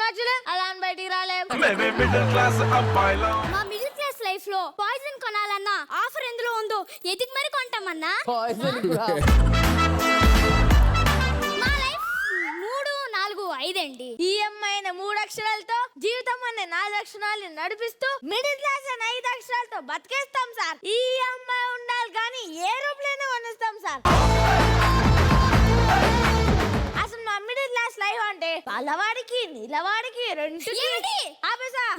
మార్చలే అలా బయటికి రాలేం. మా మిడిల్ క్లాస్ లైఫ్ లో పాయిజన్ కొనాలన్నా ఆఫర్ ఎందులో ఉందో ఎతికి మరి కొంటామన్నా. మా లైఫ్ 3, 4, 5 అండి. ఈఎంఐ 3 అక్షరాలతో జీవితం అనే 4 అక్షరాలు నడిపిస్తూ మిడిల్ క్లాస్ అనే 5 అక్షరాలతో బతికేస్తాం సార్. ఈఎంఐ ఉండాలి కానీ ఏరోప్లేన్ కొనిస్తాం సార్. అసలు మా మిడిల్ క్లాస్ లైఫ్ అంటే పల్లవాడికి నీలవాడికి రెండుకి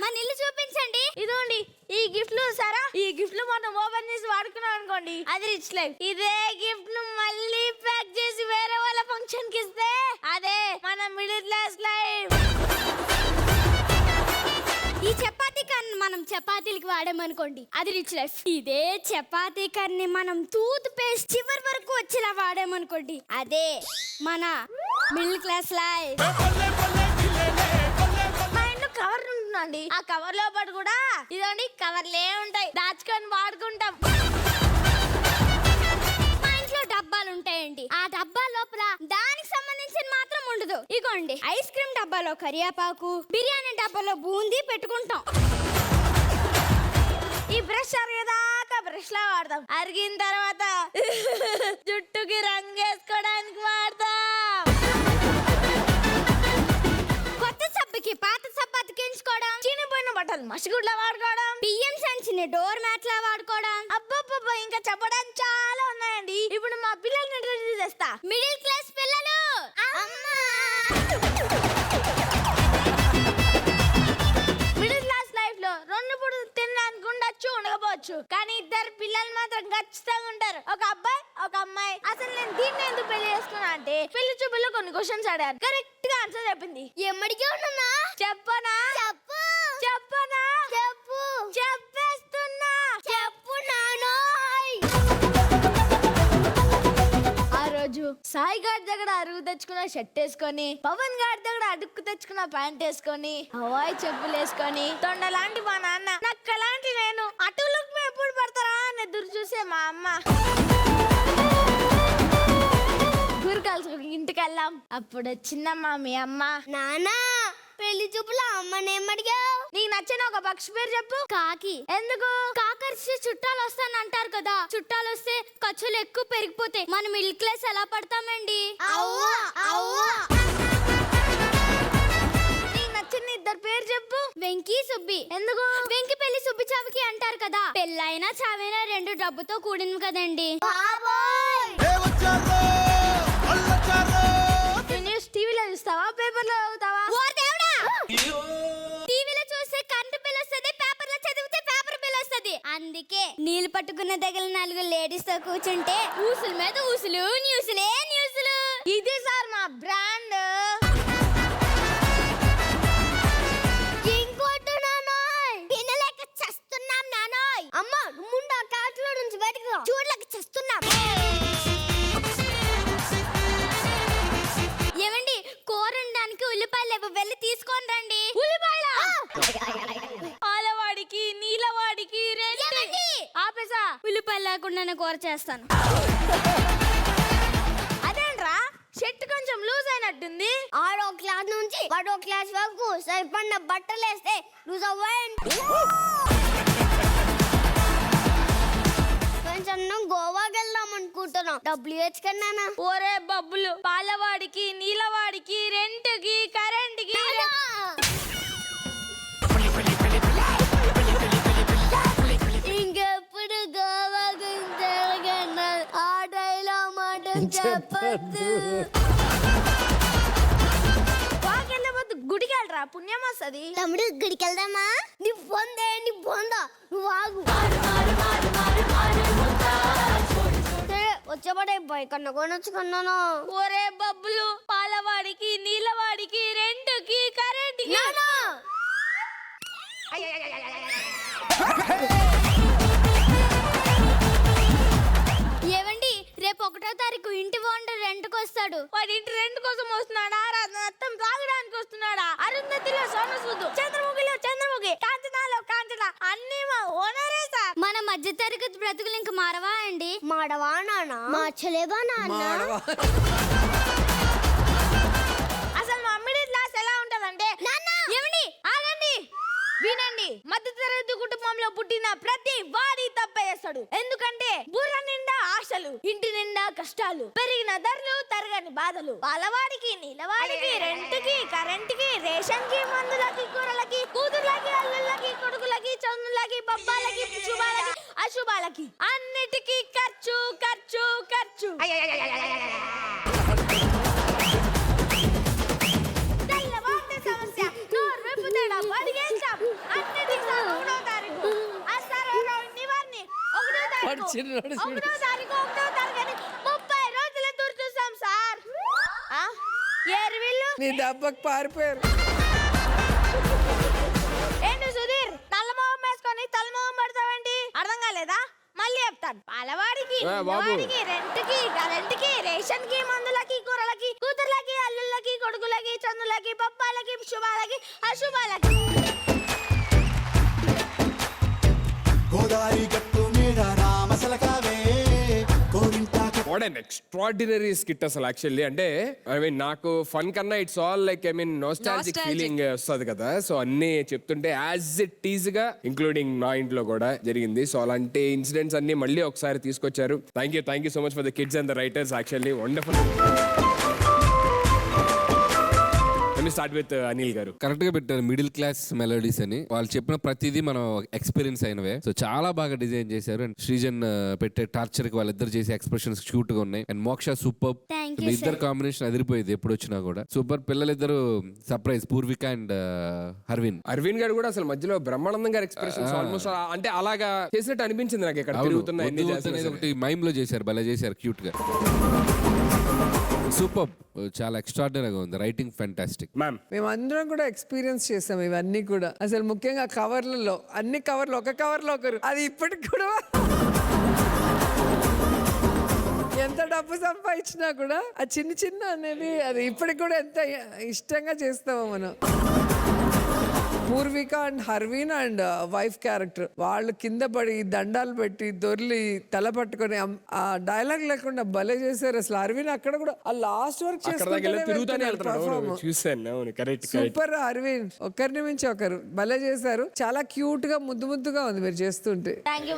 మా ఇల్లు చూపించండి. ఇదిగోండి ఈ గిఫ్ట్లు సారా, ఈ గిఫ్ట్లు మనం ఓపెన్ చేసి వాడుకున్నాం అనుకోండి అది రిచ్ లైఫ్. ఇదే గిఫ్ట్ మళ్ళీ ప్యాక్ చేసి వేరే వాళ్ళ ఫంక్షన్ కి ఇస్తే అదే మన మిడిల్ క్లాస్ లైఫ్. ఈ చపాతీ కర్ని మనం చపాతీలకి వాడామనుకోండి అది రిచ్ లైఫ్. ఇదే చపాతీ కర్ని మనం టూత్ పేస్ట్ చివరి వరకు వచ్చేలా వాడామనుకోండి అదే మన మిడిల్ క్లాస్ లైఫ్. మా ఇంట్లో కవర్ ఉంటుందండి, ఆ కవర్ లోపల కూడా ఇదండి కవర్లే ఉంటాయి, దాచుకొని వాడుకుంటాం. మా ఇంట్లో డబ్బాలు ఉంటాయండి, ఆ డబ్బా లోపల దానికి సంబంధించిన మాత్రం ఉండదు. ఇగోండి ఐస్ క్రీమ్ డబ్బాలో కరియాపాకు, బిర్యానీ డబ్బాలో బూందీ పెట్టుకుంటాం. ఈ బ్రష్ అరిగేదాకా బ్రష్ లా వాడతాం, అరిగిన తర్వాత జుట్టుకి రంగేసుకోవడానికి వాడతాం. కొత్త సబ్బుకి పాత సబ్బు అతికించుకోవడం, చినిపోయిన బట్టలు మసిగుడ్లా వాడుకోవడం, బియ్యం సంచిని డోర్ మ్యాట్ లా వాడుకోవడం. అబ్బబ్బబ్బా ఇంకా చెప్పడానికి చాలా ఉన్నాయండి. ఇప్పుడు మా పిల్లల్ని ఇంట్రడ్యూస్ చేస్తా. మిడిల్ క్లాస్ పిల్లలు మిడిల్ క్లాస్ లైఫ్ లో 2 పూటలు తినడానికి ఉండకపోవచ్చు కానీ 2 పిల్లలు మాత్రం ఖచ్చితంగా ఉంటారు, ఒక అబ్బాయి ఒక అమ్మాయి. అసలు నేను దీన్ని ఎందుకు పెళ్లి చేసుకున్నా అంటే పెళ్లి చూపుల్లో కొన్ని క్వశ్చన్స్ అడిగారు, కరెక్ట్ గా ఆన్సర్ చెప్పింది. ఎమ్మడికి ఉన్నా చెప్పనా? చెప్పు చెప్పనా? చెప్పు చెప్పేస్తున్నా. చెప్పు నానోయ్. ఆ రోజు సాయి గారి దగ్గర అరుగు తెచ్చుకున్న షర్ట్ వేసుకొని, పవన్ గారి దగ్గర అడుక్కు తెచ్చుకున్న ప్యాంట్ వేసుకొని, హవాయి చెప్పులు వేసుకొని, తొండలాంటి మా నాన్న, నక్కలాంటి నేను, అటులకు ఎప్పుడు పడతారా అని ఎదురు చూసే మా అమ్మ. ఇంటికి వెళ్ళాం, అప్పుడు వచ్చిందమ్మా మీ అమ్మ. నానా పెళ్లి చూపులో అమ్మనేమడిగావు? నీకు నచ్చిన ఒక పక్షి పేరు చెప్పు. కాకి. ఎందుకు? కాకరిస్తే చుట్టాలు వస్తానంటారు కదా, చుట్టాలు వస్తే ఖర్చులు ఎక్కువ పెరిగిపోతాయి, మన మిడిల్ క్లాస్ ఎలా పడతామండి? నీకు నచ్చిన 2 పేరు చెప్పు. వెంకీ సుబ్బి. ఎందుకు? వెంకి పెళ్లి సుబ్బి చావుకి అంటారు కదా, పెళ్ళైనా చావైనా 2 డబ్బుతో కూడింది కదండి. టీవీలో చూస్తావా పేపర్లో చదువుతావా? టీవీలో చూస్తే కరెంట్ బిల్ వస్తుంది, పేపర్లో చదివితే పేపర్ బిల్ వస్తుంది. అందుకే నీళ్లు పట్టుకున్న దగ్గర 4 లేడీస్ తో కూర్చుంటే ఊసుల మీద ఊసులు, న్యూసులే న్యూసులు. ఇది సార్ మా బ్రాండ్. ఇంకోటి నానోయ్, తినలేక చస్తున్నాం నానోయ్. అమ్మ ముందు ఆ కాట్లో నుంచి బయటకు చూడలేక చస్తున్నాం. ఏమండి కూరడానికి ఉల్లిపాయలు వెళ్ళి తీసుకొని రండి. ఆలవాడికి నీలవాడికి ఆపేసా, ఉల్లిపాయలు లేకుండానే కూర చేస్తాను. అదేంట్రా షర్ట్ కొంచెం లూజ్ అయినట్టుంది. 6వ క్లాస్ నుంచి 10వ క్లాస్ వరకు సరిపడిన బట్టలు వేస్తే లూజ్ అవ్వండి. గోవాకి వెళ్దాం అనుకుంటున్నాం, డబ్బులు వేసుకున్నానా? ఓరే బబ్బులు, పాలవాడికి నీలవాడికి రెంట్కి కరెంట్కి ఇంకెప్పుడు గోవాకి ఆ డైలా మాట చెప్పద్దు. గుడికి వెళ్ళరా పుణ్యం వస్తుంది. తమ్ముడు గుడికి వెళ్దామా? నీ పొందే నీ పొందా నువ్వు ఆగు. వచ్చేపడే బాయ్ కన్నా కొనొచ్చుకున్నాను. ఒరే బబ్బులు, పాలవాడికి నీలవాడికి రెంట్కి కరెంట్కి ఏవండి రేపు 1వ తారీఖు ఇంటి ఓనర్ రెంట్కి వస్తాడు. వాడి ఇంటి రెంట్ కోసం వస్తున్నాడా, రత్నం తాగడానికి వస్తున్నాడా? అరుంధతిలో సోనసూదు, చంద్రముఖిలో చంద్రముఖి, కాంచనాలో కాంచన, అన్ని మా ఓనరే సార్. మన మధ్య తరగతి బ్రతుకులు ఇంక మారవా అండి? మాడవా నాన్న? మార్చలేవా నాన్న? అసలు మా మిడిల్ క్లాస్ ఎలా ఉంటదంటే నాన్న చేస్తాడు. ఎందుకంటే బుర్ర నిండా ఆశలు, ఇంటి నిండా కష్టాలు, పెరిగిన ధరలు, తరగని బాధలు, పాలవాడికి, నీలవాడికి, రెంట్కి, కరెంట్కి, రేషన్ కి, మందులకి, కూరలకి, కూతుర్లకి, అల్లుళ్ళకి, కొడుకులకి, చదువులకి, పబ్బాలకి, శుభాలకి, అశుభాలకి, అన్నిటికీ ఖర్చు ఖర్చు ఖర్చు. తెల్లవారితే సమస్య, నోరు విప్పుతాడు, అడిగేస్తాం. అన్నిటికీ 1వ తారీఖు నివారణి 1వ తారీఖు 1వ తరగతి 30 రోజుల దూరం చూసాం సార్. ఏరు వీళ్ళు నీ దెబ్బకు పారిపోయారు. ఏంటి సుధీర్, నల్ల మొహం వేసుకొని తల మొహం పడతావేంటి? అర్థం కాలేదా? మళ్ళీ చెప్తాను. పాలవాడికి, నీలవాడికి, రెంట్కి, కరెంట్కి, రేషన్ కి, మందులకి, కూరలకి, కూతుర్లకి, అల్లుళ్ళకి, కొడుకులకి, చందులకి, పప్పాలకి, శుభాలకి, అశుభాలకి. గోదావరి గట్టు మీద రామసలకావే వాట్ అన్ ఎక్స్ట్రాడినరీ స్కిట్ అసలు యాక్చువల్లీ. అంటే ఐ మీన్ నాకు ఫన్ కన్నా it's all like I mean nostalgic feeling వస్తుంది కదా. సో అన్ని చెప్తుంటే యాజ్ ఇట్ ఈజ్ గా ఇంక్లూడింగ్ మా ఇంట్లో కూడా జరిగింది. సో అలాంటి ఇన్సిడెంట్స్ అన్ని మళ్ళీ ఒకసారి తీసుకొచ్చారు. Thank you so much for the kids and the writers. Actually wonderful. Start with Anil గారు. కరెక్ట్ గా పెట్టారు మిడిల్ క్లాస్ మెలోడీస్ అని. వాళ్ళు చెప్పిన ప్రతిదీ మనం ఎక్స్పీరియన్స్ అయినవే. సో చాలా బాగా డిజైన్ చేశారు. అండ్ శ్రీజన్ పెట్టే టార్చర్ కి వాళ్ళిద్దరు చేసే ఎక్స్ప్రెషన్స్ క్యూట్ గా ఉన్నాయి. అండ్ మోక్ష సూపర్. మీ ఇద్దరు కాంబినేషన్ అదిరిపోయేది ఎప్పుడు వచ్చినా కూడా. సూపర్. పిల్లలిద్దరు సర్ప్రైజ్, పూర్విక అండ్ అరవింద్ గారు కూడా అసలు మధ్యలో బ్రహ్మానందం గారి ఎక్స్ప్రెషన్స్ ఆల్మోస్ట్ అంటే అలాగా చేసినట్టు అనిపించింది నాకు. ఇక్కడ ఒకటి మైమ్ లో చేశారు, భలే చేశారు క్యూట్ గా. సూపర్. చాలా ఎక్స్ట్రాడినరీగా ఉంది. Writing fantastic. మేమందరం కూడా ఎక్స్పీరియన్స్ చేసాం ఇవన్నీ కూడా. అసలు ముఖ్యంగా కవర్లలో, అన్ని కవర్లు ఒక కవర్లో ఒకరు, అది ఇప్పటికి కూడా ఎంత డబ్బు సంపాదించినా కూడా ఆ చిన్న చిన్న అనేది అది ఇప్పటికి కూడా ఎంత ఇష్టంగా చేస్తామో మనం. Purvika and Harveen and wife character, వాళ్ళు కింద పడి దండాలు పెట్టి దొర్లి తల పట్టుకొని ఆ డైలాగ్ లేకుండా భలే చేశారు. అసలు హర్వీన్ అక్కడ కూడా ఆ లాస్ట్ వర్క్ సూపర్. హర్వీన్ ఒకరిని మించి ఒకరు భలే చేశారు. చాలా క్యూట్ గా ముద్దు ముద్దుగా ఉంది మీరు చేస్తుంటే. Thank you.